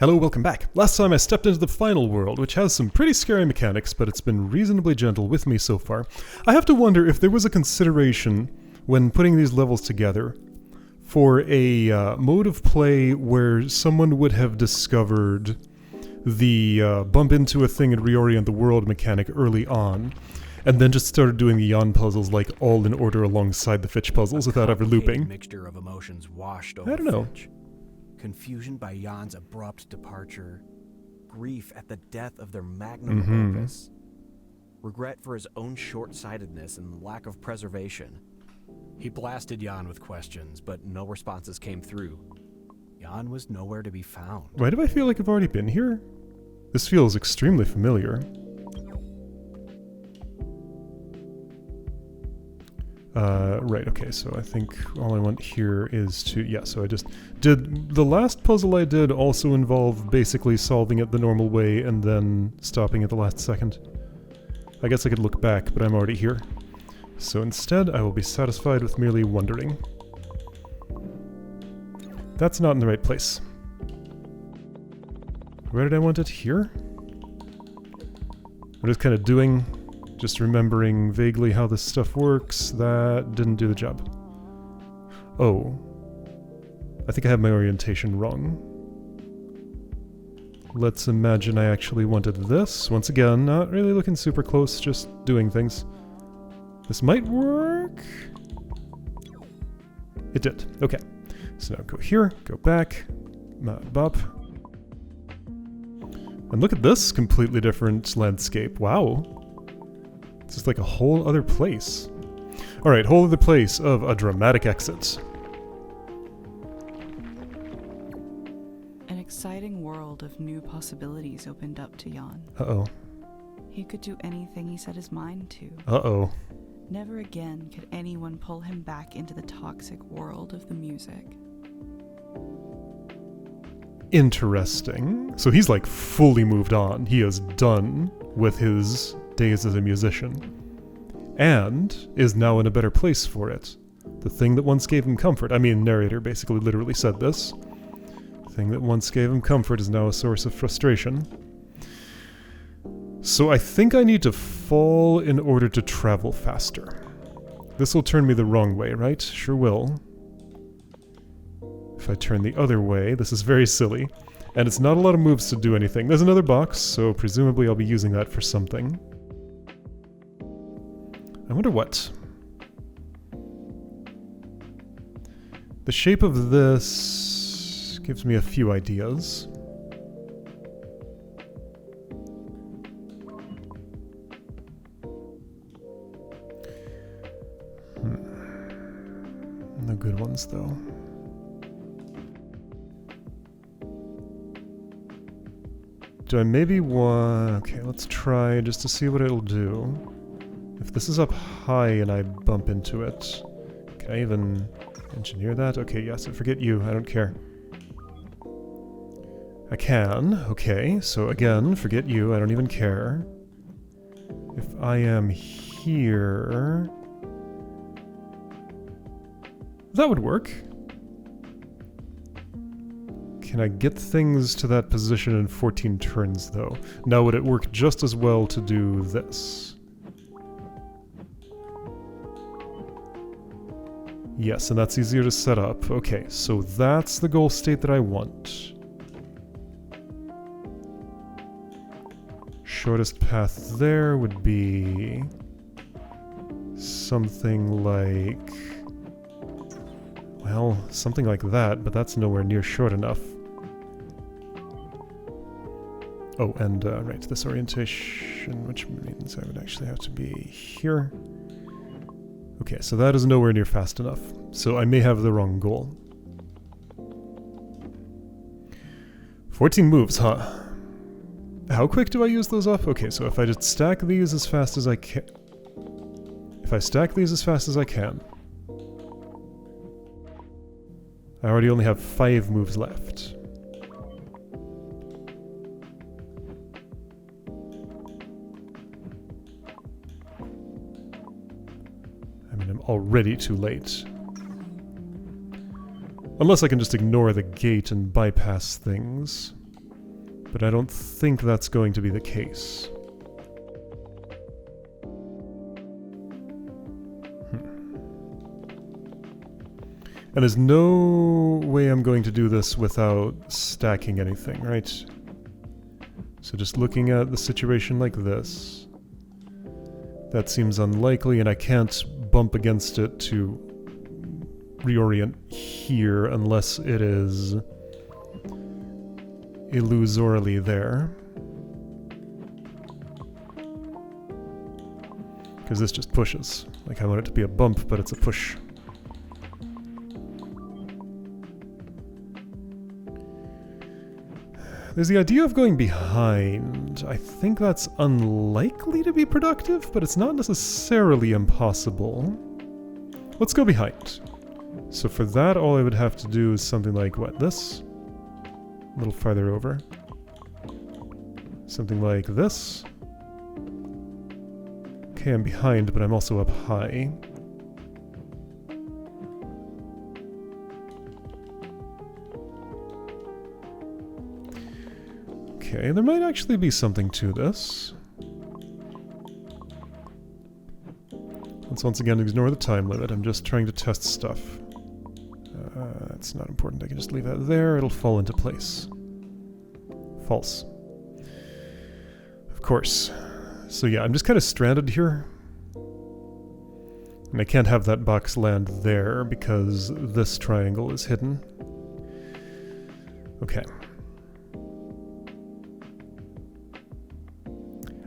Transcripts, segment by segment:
Hello, welcome back. Last time I stepped into the final world, which has some pretty scary mechanics, but it's been reasonably gentle with me so far. I have to wonder if there was a consideration when putting these levels together for a mode of play where someone would have discovered the bump into a thing and reorient the world mechanic early on, and then just started doing the yawn puzzles like all in order alongside the Fitch puzzles without ever looping. Mixture of emotions washed over I don't know. Fitch. Confusion by Jan's abrupt departure, grief at the death of their magnum opus, regret for his own short-sightedness and lack of preservation. He blasted Jan with questions, but no responses came through. Jan was nowhere to be found. Why do I feel like I've already been here? This feels extremely familiar. Right, okay, so I think all I want here is to... Yeah, so I just... Did the last puzzle I did also involve basically solving it the normal way and then stopping at the last second? I guess I could look back, but I'm already here. So instead, I will be satisfied with merely wondering. That's not in the right place. Where did I want it? Here? I'm just kind of doing... Just remembering vaguely how this stuff works. That didn't do the job. Oh. I think I have my orientation wrong. Let's imagine I actually wanted this. Once again, not really looking super close, just doing things. This might work? It did. Okay. So now go here, go back, map up. And look at this completely different landscape. Wow. It's just like a whole other place. Alright, whole other place of a dramatic exit. An exciting world of new possibilities opened up to Jan. Uh-oh. He could do anything he set his mind to. Uh-oh. Never again could anyone pull him back into the toxic world of the music. Interesting. So he's like fully moved on. He is done with his days as a musician. And is now in a better place for it. The thing that once gave him comfort. I mean, narrator basically literally said this. The thing that once gave him comfort is now a source of frustration. So I think I need to fall in order to travel faster. This will turn me the wrong way, right? Sure will. If I turn the other way, this is very silly. And it's not a lot of moves to do anything. There's another box, so presumably I'll be using that for something. I wonder what. The shape of this gives me a few ideas. No good ones, though. Do I maybe want... Okay, let's try just to see what it'll do. If this is up high and I bump into it, can I even engineer that? Okay, yes, I forget you, I don't care. I can, okay, so again, forget you, I don't even care. If I am here... That would work. Can I get things to that position in 14 turns, though? Now, would it work just as well to do this? Yes, and that's easier to set up. Okay, so that's the goal state that I want. Shortest path there would be... something like... Well, something like that, but that's nowhere near short enough. Oh, and, right, this orientation, which means I would actually have to be here. Okay, so that is nowhere near fast enough. So I may have the wrong goal. 14 moves, huh? How quick do I use those up? Okay, so if I just stack these as fast as I can... If I stack these as fast as I can... I already only have 5 moves left. I mean, I'm already too late. Unless I can just ignore the gate and bypass things. But I don't think that's going to be the case. And there's no way I'm going to do this without stacking anything, right? So just looking at the situation like this, that seems unlikely, and I can't bump against it to reorient here unless it is illusorily there. Because this just pushes. Like, I want it to be a bump, but it's a push. There's the idea of going behind. I think that's unlikely to be productive, but it's not necessarily impossible. Let's go behind. So for that, all I would have to do is something like, what, this? A little farther over. Something like this. Okay, I'm behind, but I'm also up high. Okay, there might actually be something to this. Let's once again ignore the time limit. I'm just trying to test stuff. That's not important. I can just leave that there. It'll fall into place. False. Of course. So yeah, I'm just kind of stranded here. And I can't have that box land there because this triangle is hidden. Okay.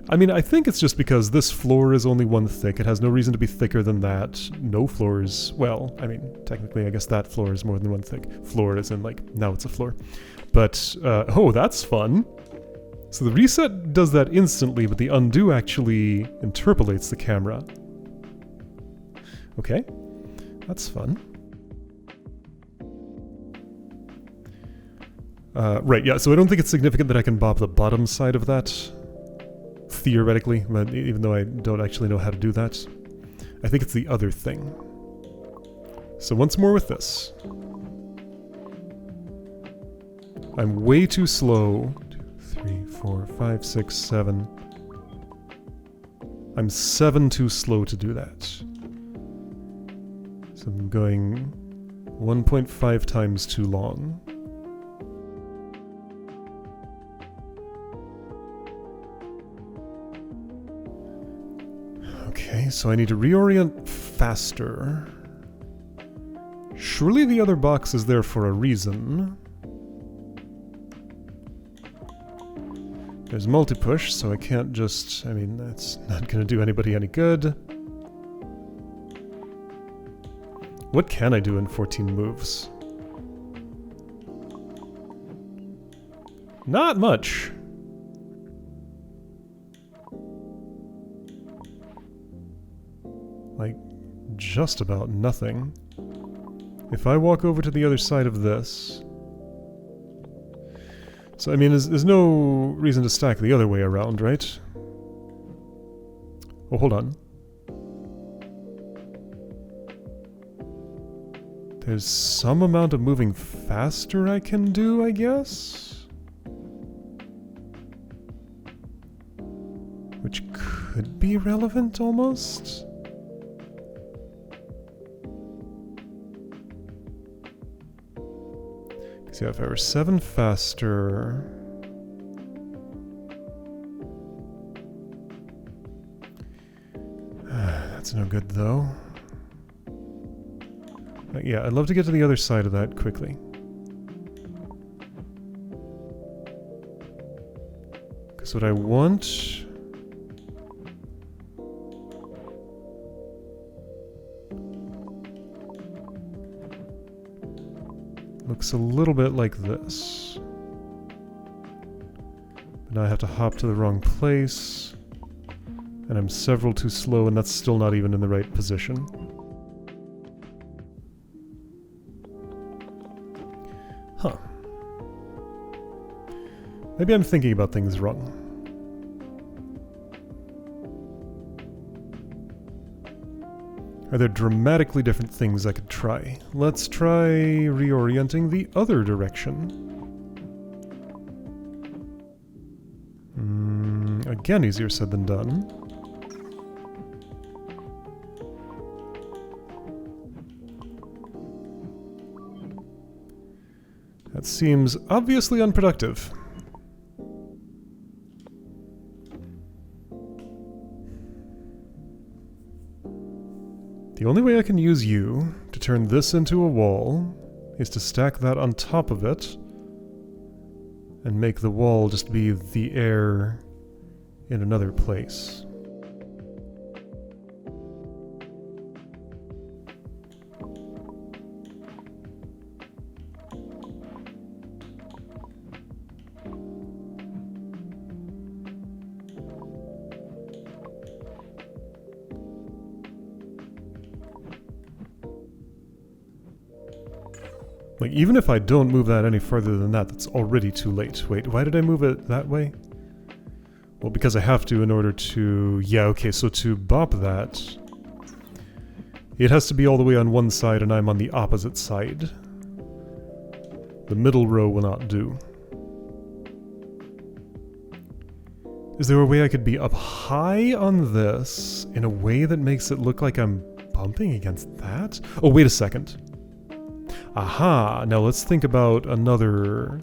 I mean, I think it's just because this floor is only one thick. It has no reason to be thicker than that. No floors, well, I mean, technically I guess that floor is more than one thick. Floor as in, like, now it's a floor. But, oh, that's fun. So the reset does that instantly, but the undo actually interpolates the camera. Okay, that's fun. Right, yeah, so I don't think it's significant that I can bop the bottom side of that. Theoretically, but even though I don't actually know how to do that. I think it's the other thing. So once more with this. I'm way too slow. 2, 3, 4, 5, 6, 7. I'm 7 too slow to do that. So I'm going 1.5 times too long. Okay, so I need to reorient faster. Surely the other box is there for a reason. There's multi-push, so I can't just... I mean, that's not going to do anybody any good. What can I do in 14 moves? Not much. Like, just about nothing. If I walk over to the other side of this... So, I mean, there's no reason to stack the other way around, right? Oh, hold on. There's some amount of moving faster I can do, I guess? Which could be relevant, almost? Yeah, if I were 7 faster... That's no good, though. Yeah, I'd love to get to the other side of that quickly. Because what I want... looks a little bit like this. But now I have to hop to the wrong place. And I'm several too slow, and that's still not even in the right position. Huh. Maybe I'm thinking about things wrong. Are there dramatically different things I could try? Let's try reorienting the other direction. again, easier said than done. That seems obviously unproductive. The only way I can use you to turn this into a wall is to stack that on top of it and make the wall just be the air in another place. Like, even if I don't move that any further than that, that's already too late. Wait, why did I move it that way? Well, because I have to in order to... Yeah, okay, so to bop that, it has to be all the way on one side and I'm on the opposite side. The middle row will not do. Is there a way I could be up high on this in a way that makes it look like I'm bumping against that? Oh, wait a second. Aha! Now let's think about another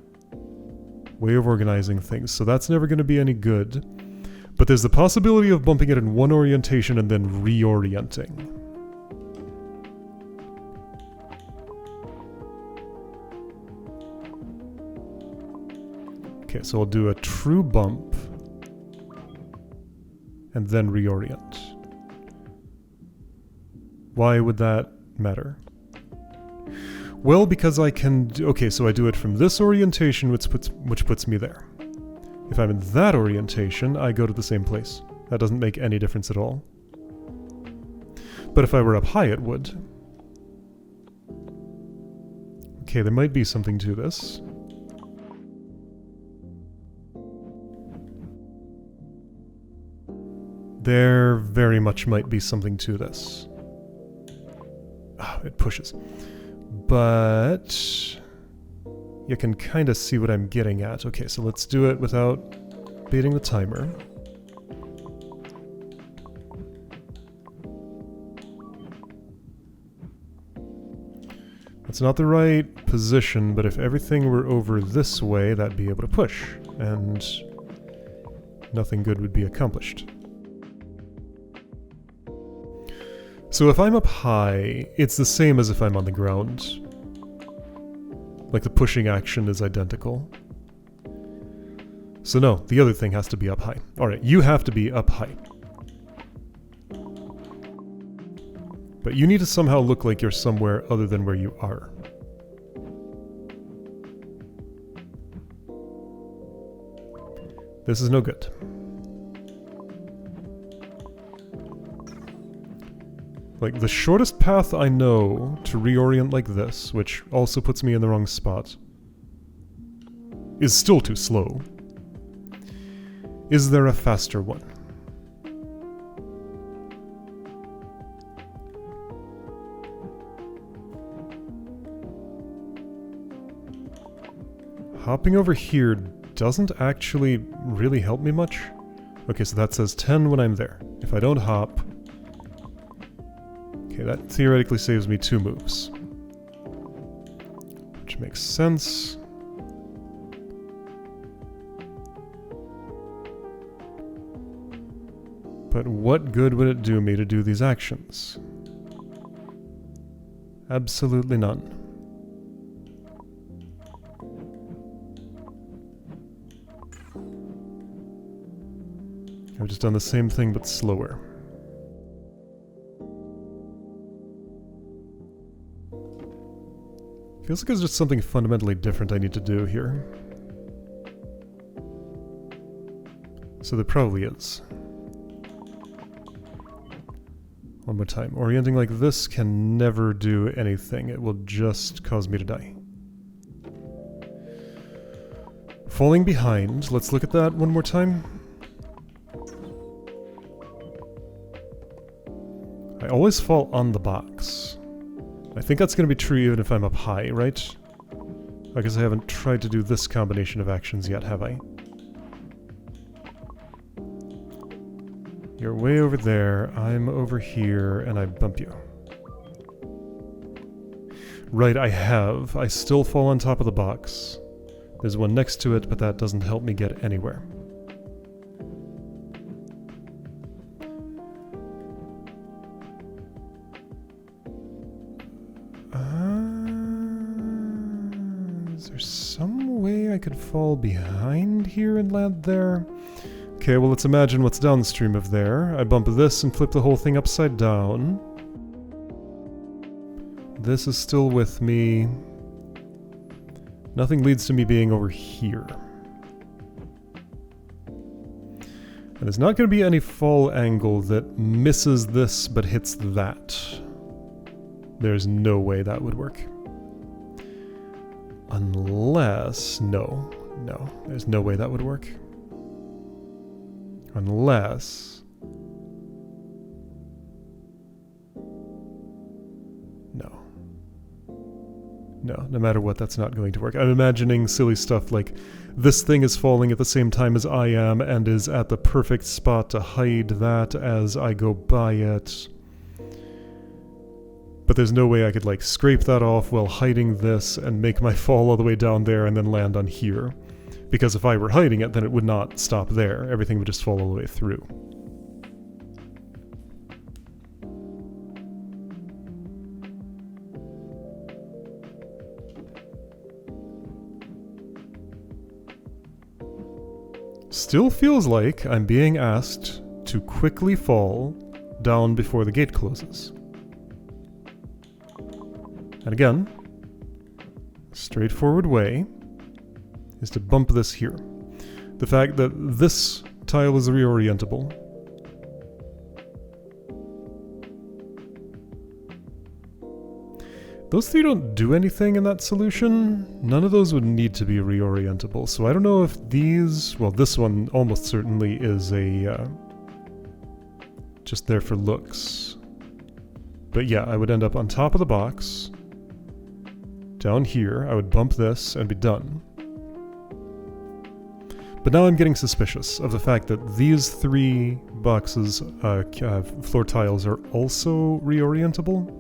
way of organizing things. So that's never going to be any good. But there's the possibility of bumping it in one orientation and then reorienting. Okay, so I'll do a true bump and then reorient. Why would that matter? Well, because I can... Okay, so I do it from this orientation, which puts me there. If I'm in that orientation, I go to the same place. That doesn't make any difference at all. But if I were up high, it would. Okay, there might be something to this. There very much might be something to this. Ah, it pushes. But you can kind of see what I'm getting at. Okay, so let's do it without beating the timer. That's not the right position, but if everything were over this way, that'd be able to push, and nothing good would be accomplished. So if I'm up high, it's the same as if I'm on the ground. Like the pushing action is identical. So no, the other thing has to be up high. Alright, you have to be up high. But you need to somehow look like you're somewhere other than where you are. This is no good. Like, the shortest path I know to reorient like this, which also puts me in the wrong spot, is still too slow. Is there a faster one? Hopping over here doesn't actually really help me much. Okay, so that says 10 when I'm there. If I don't hop... Okay, that theoretically saves me 2 moves. Which makes sense. But what good would it do me to do these actions? Absolutely none. I've just done the same thing but slower. Feels like there's just something fundamentally different I need to do here. So there probably is. One more time. Orienting like this can never do anything. It will just cause me to die. Falling behind. Let's look at that one more time. I always fall on the box. I think that's going to be true even if I'm up high, right? I guess I haven't tried to do this combination of actions yet, have I? You're way over there, I'm over here, and I bump you. Right, I still fall on top of the box. There's one next to it, but that doesn't help me get anywhere. Is there some way I could fall behind here and land there? Okay, well let's imagine what's downstream of there. I bump this and flip the whole thing upside down. This is still with me. Nothing leads to me being over here. And there's not going to be any fall angle that misses this but hits that. There's no way that would work. Unless... No, there's no way that would work. Unless... No matter what, that's not going to work. I'm imagining silly stuff like this thing is falling at the same time as I am and is at the perfect spot to hide that as I go by it. But there's no way I could like scrape that off while hiding this and make my fall all the way down there and then land on here. Because if I were hiding it, then it would not stop there. Everything would just fall all the way through. Still feels like I'm being asked to quickly fall down before the gate closes. And again, straightforward way is to bump this here. The fact that this tile is reorientable. Those three don't do anything in that solution. None of those would need to be reorientable. So I don't know if these... Well, this one almost certainly is a... just there for looks. But yeah, I would end up on top of the box. Down here, I would bump this and be done. But now I'm getting suspicious of the fact that these three boxes, floor tiles, are also reorientable.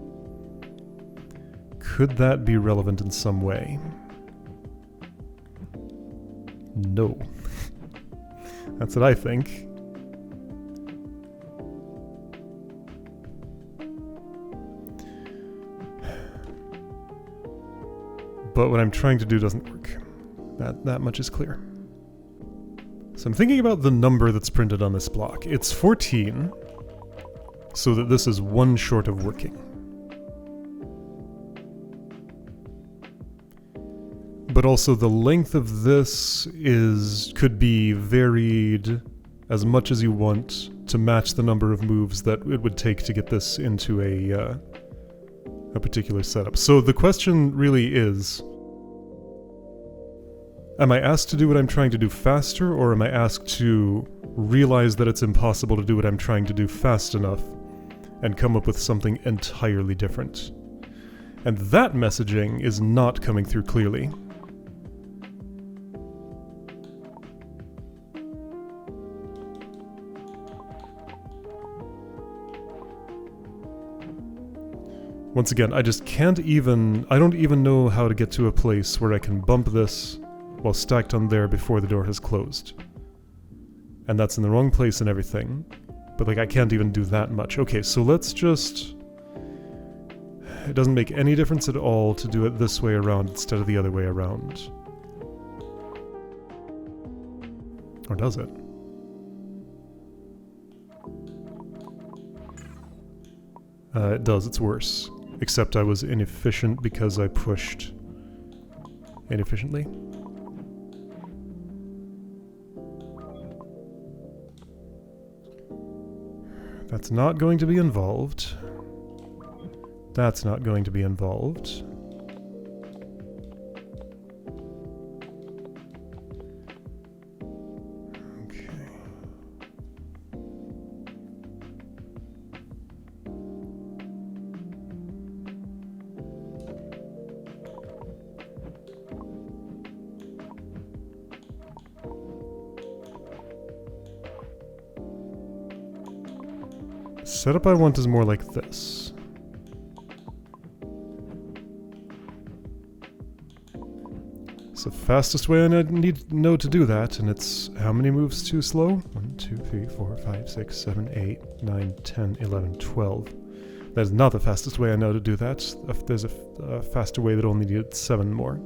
Could that be relevant in some way? No. That's what I think. But what I'm trying to do doesn't work. That much is clear. So I'm thinking about the number that's printed on this block. It's 14, so that this is one short of working. But also the length of this could be varied as much as you want to match the number of moves that it would take to get this into a particular setup. So the question really is, am I asked to do what I'm trying to do faster, or am I asked to realize that it's impossible to do what I'm trying to do fast enough and come up with something entirely different? And that messaging is not coming through clearly. Once again, I just can't even... I don't even know how to get to a place where I can bump this while stacked on there before the door has closed. And that's in the wrong place and everything. But like, I can't even do that much. Okay, so let's just... It doesn't make any difference at all to do it this way around instead of the other way around. Or does it? It does, it's worse. Except I was inefficient because I pushed inefficiently. That's not going to be involved. That's not going to be involved. Okay. Setup I want is more like this. It's the fastest way I need to know to do that, and it's how many moves too slow? 1, 2, 3, 4, 5, 6, 7, 8, 9, 10, 11, 12. That is not the fastest way I know to do that. If there's a faster way that only needed 7 more.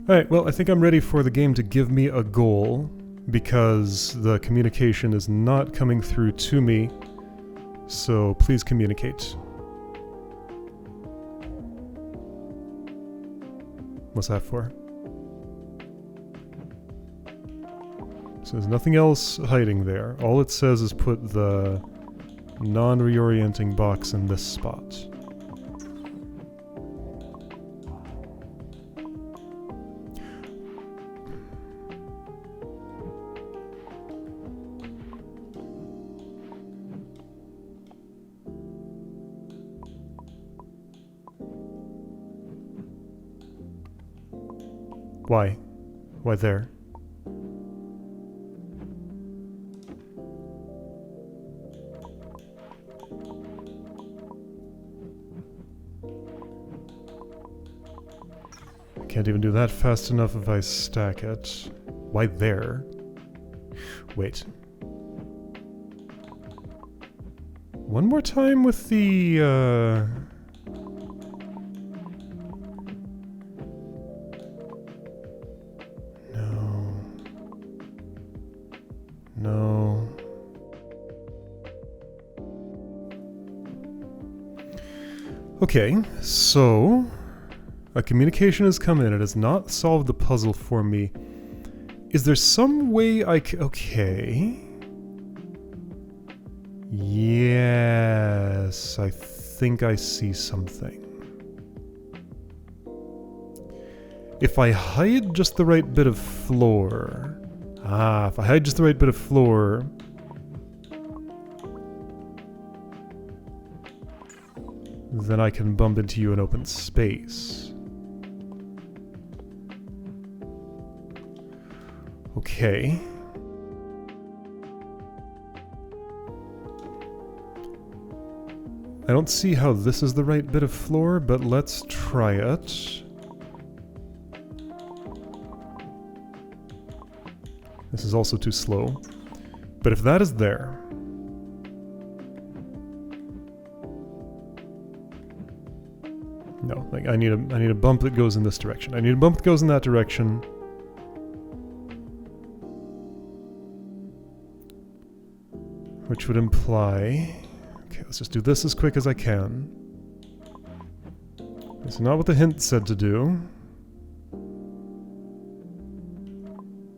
Alright, well, I think I'm ready for the game to give me a goal, because the communication is not coming through to me, so please communicate. What's that for? So there's nothing else hiding there. All it says is put the non-reorienting box in this spot. Why? Why there? I can't even do that fast enough if I stack it. Why there? Wait. One more time with the, No. Okay, so a communication has come in. It has not solved the puzzle for me. Is there some way I can... Okay. Yes, I think I see something. If I hide just the right bit of floor... if I hide just the right bit of floor... then I can bump into you in open space. Okay. I don't see how this is the right bit of floor, but let's try it. This is also too slow. But if that is there... No, like I need a bump that goes in this direction. I need a bump that goes in that direction. Which would imply... Okay, let's just do this as quick as I can. It's not what the hint said to do.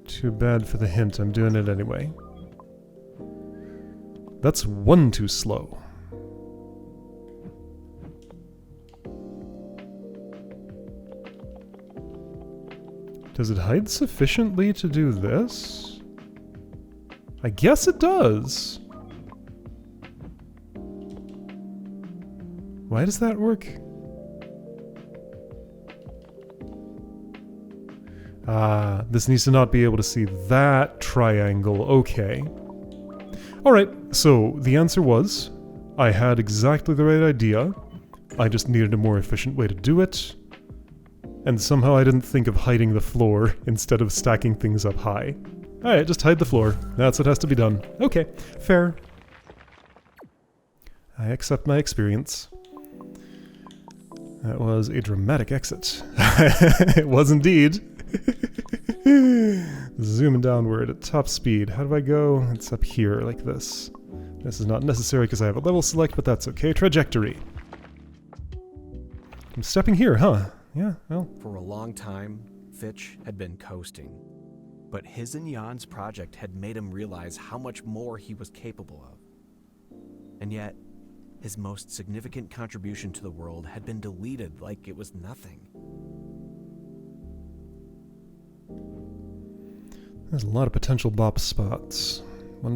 Too bad for the hint, I'm doing it anyway. That's 1 too slow. Does it hide sufficiently to do this? I guess it does. Why does that work? This needs to not be able to see that triangle. Okay. Alright, so the answer was, I had exactly the right idea. I just needed a more efficient way to do it. And somehow I didn't think of hiding the floor instead of stacking things up high. Alright, just hide the floor. That's what has to be done. Okay, fair. I accept my experience. That was a dramatic exit. It was indeed. Zooming downward at top speed. How do I go? It's up here, like this. This is not necessary because I have a level select, but that's okay. Trajectory. I'm stepping here, huh? Yeah, well. For a long time, Fitch had been coasting. But his and Jan's project had made him realize how much more he was capable of. And yet, his most significant contribution to the world had been deleted like it was nothing. There's a lot of potential bop spots.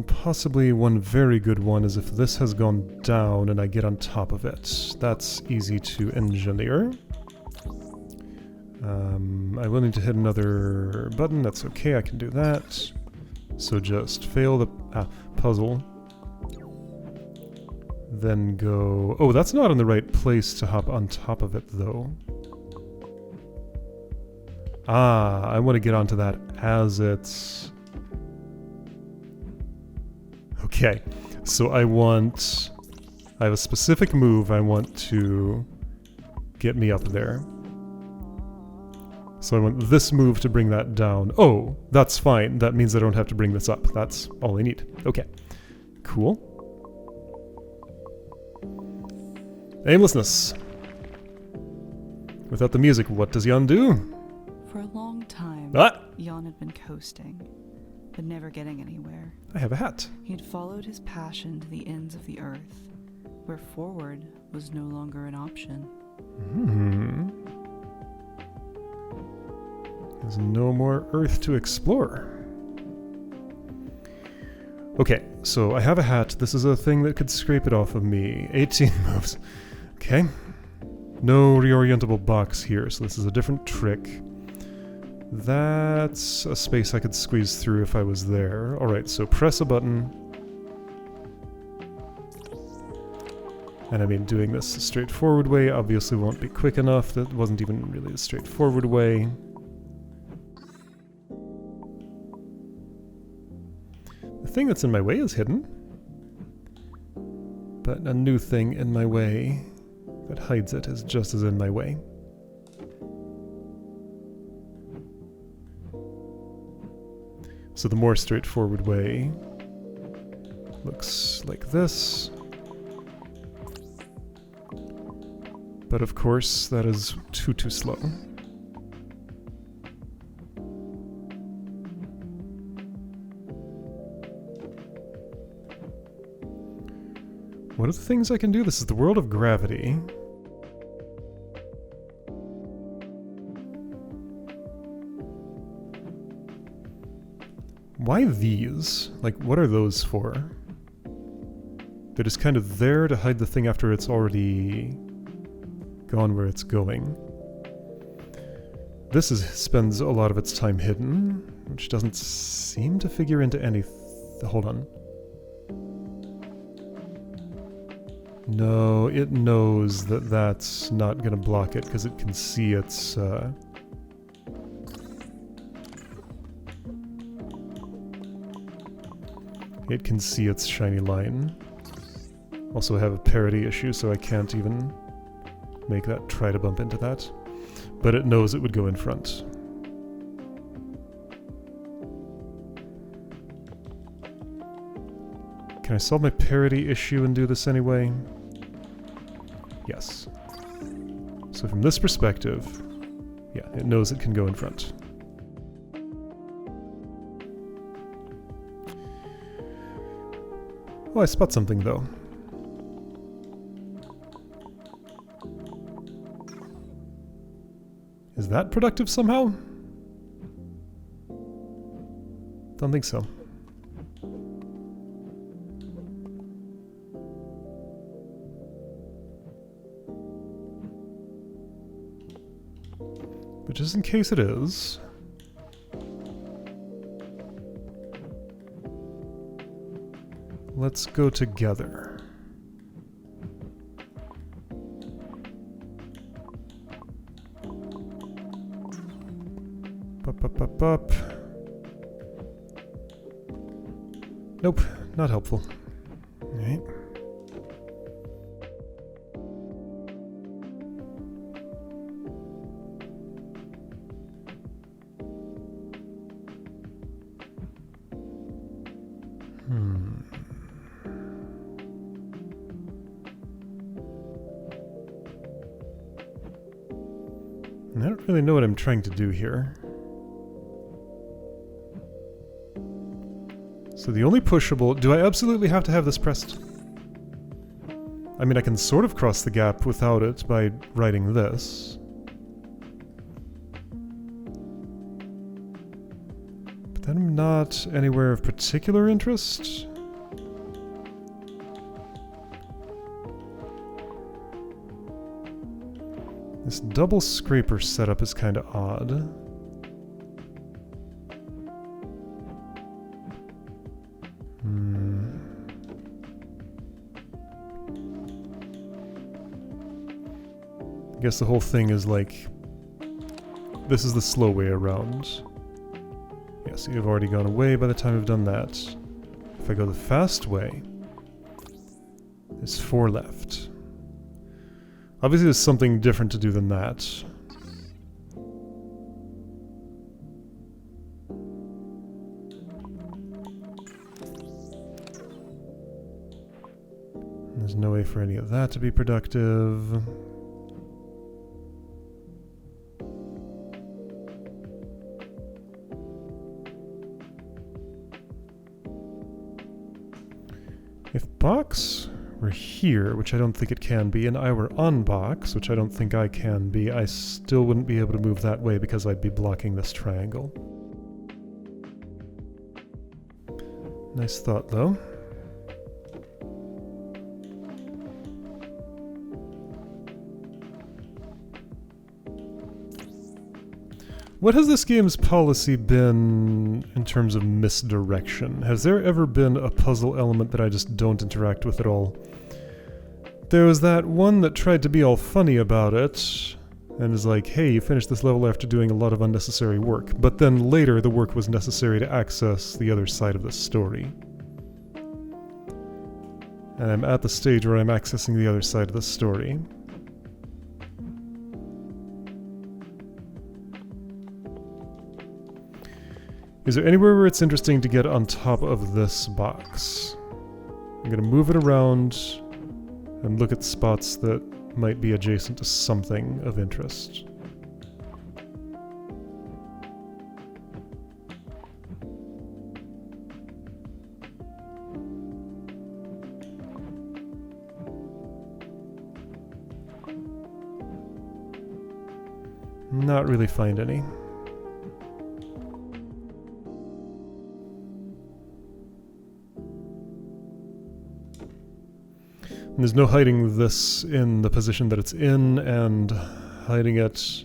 Possibly one very good one is if this has gone down and I get on top of it. That's easy to engineer. I will need to hit another button. That's okay, I can do that. So just fail the puzzle. Then go... Oh, that's not in the right place to hop on top of it, though. Ah, I want to get onto that as it's... Okay, so I have a specific move I want to get me up there. So I want this move to bring that down. Oh, that's fine. That means I don't have to bring this up. That's all I need. Okay, cool. Aimlessness. Without the music, what does Jan do? For a long time, Jan had been coasting, but never getting anywhere. I have a hat. He'd followed his passion to the ends of the earth, where forward was no longer an option. There's no more Earth to explore. Okay, so I have a hat. This is a thing that could scrape it off of me. 18 moves. Okay. No reorientable box here, so this is a different trick. That's a space I could squeeze through if I was there. Alright, so press a button. And I mean, doing this a straightforward way obviously won't be quick enough. That wasn't even really a straightforward way. The thing that's in my way is hidden. But a new thing in my way that hides it is just as in my way. So the more straightforward way looks like this. But of course, that is too slow. What are the things I can do? This is the world of gravity. Why these? Like, what are those for? They're just kind of there to hide the thing after it's already gone where it's going. This spends a lot of its time hidden, which doesn't seem to figure into any... Hold on. No, it knows that that's not going to block it because it can see its... It can see its shiny line. Also, I have a parity issue, so I can't even make that try to bump into that. But it knows it would go in front. Can I solve my parity issue and do this anyway? Yes. So from this perspective, yeah, it knows it can go in front. Oh, I spot something though. Is that productive somehow? Don't think so. But just in case it is... Let's go together. Up. Nope, not helpful. Alright. I don't really know what I'm trying to do here. So the only pushable... Do I absolutely have to have this pressed? I mean, I can sort of cross the gap without it by writing this. But then I'm not anywhere of particular interest. This double scraper setup is kind of odd. I guess the whole thing is like, this is the slow way around. Yeah, so you've already gone away by the time I've done that. If I go the fast way, there's 4 left. Obviously there's something different to do than that. There's no way for any of that to be productive. If box were here, which I don't think it can be, and I were on box, which I don't think I can be, I still wouldn't be able to move that way because I'd be blocking this triangle. Nice thought, though. What has this game's policy been in terms of misdirection? Has there ever been a puzzle element that I just don't interact with at all? There was that one that tried to be all funny about it, and is like, hey, you finished this level after doing a lot of unnecessary work, but then later the work was necessary to access the other side of the story. And I'm at the stage where I'm accessing the other side of the story. Is there anywhere where it's interesting to get on top of this box? I'm going to move it around and look at spots that might be adjacent to something of interest. Not really find any. There's no hiding this in the position that it's in, and hiding it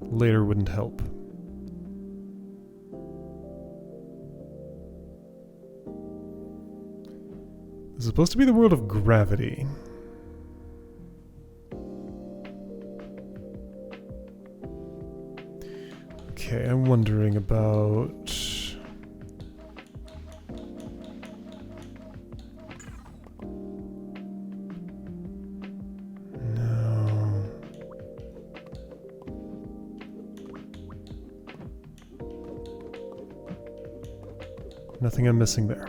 later wouldn't help. This is supposed to be the world of gravity. Okay, I'm wondering about... Nothing I'm missing there.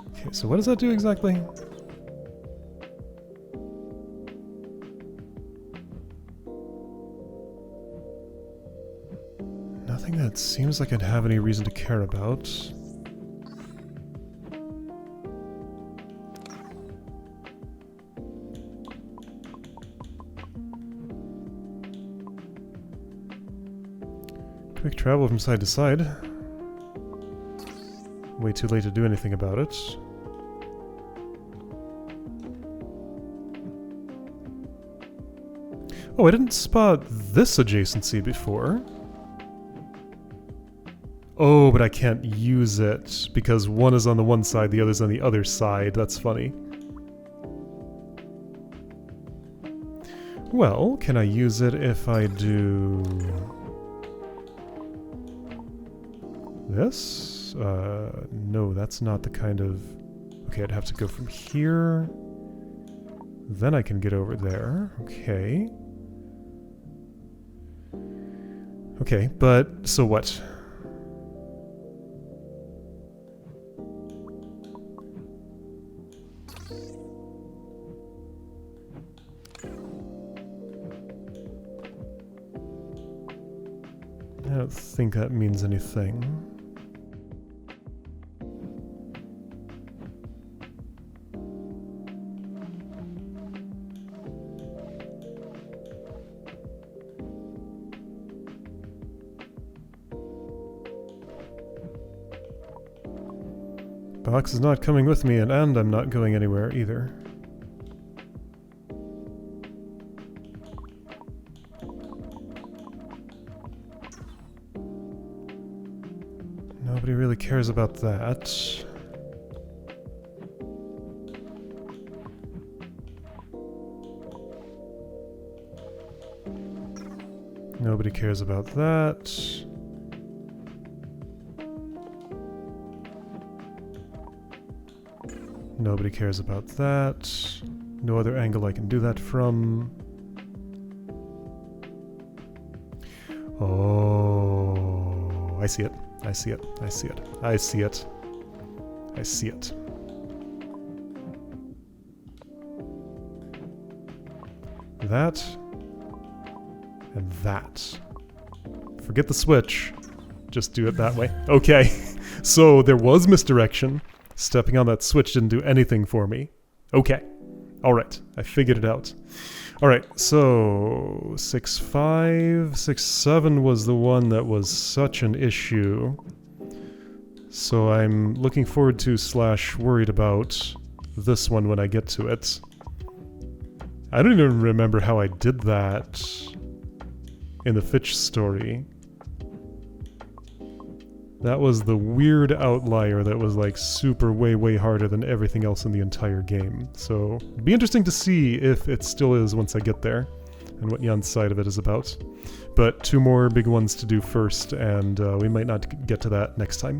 Okay, so what does that do exactly? Nothing that seems like I'd have any reason to care about. Quick travel from side to side. Way too late to do anything about it. Oh, I didn't spot this adjacency before. Oh, but I can't use it because one is on the one side, the other's on the other side. That's funny. Well, can I use it if I do... this? No, that's not the kind of... Okay, I'd have to go from here. Then I can get over there. Okay. Okay, but so what? I don't think that means anything. Box is not coming with me, and I'm not going anywhere either. Nobody really cares about that. Nobody cares about that. Nobody cares about that. No other angle I can do that from. Oh, I see it. I see it. I see it. I see it. I see it. That. And that. Forget the switch. Just do it that way. Okay. So there was misdirection. Stepping on that switch didn't do anything for me. Okay. Alright. I figured it out. Alright, so 6-5, 6-7 was the one that was such an issue. So I'm looking forward to / worried about this one when I get to it. I don't even remember how I did that in the Fitch story. That was the weird outlier that was like super way harder than everything else in the entire game. So it'd be interesting to see if it still is once I get there and what Jan's side of it is about. But 2 more big ones to do first, and we might not get to that next time.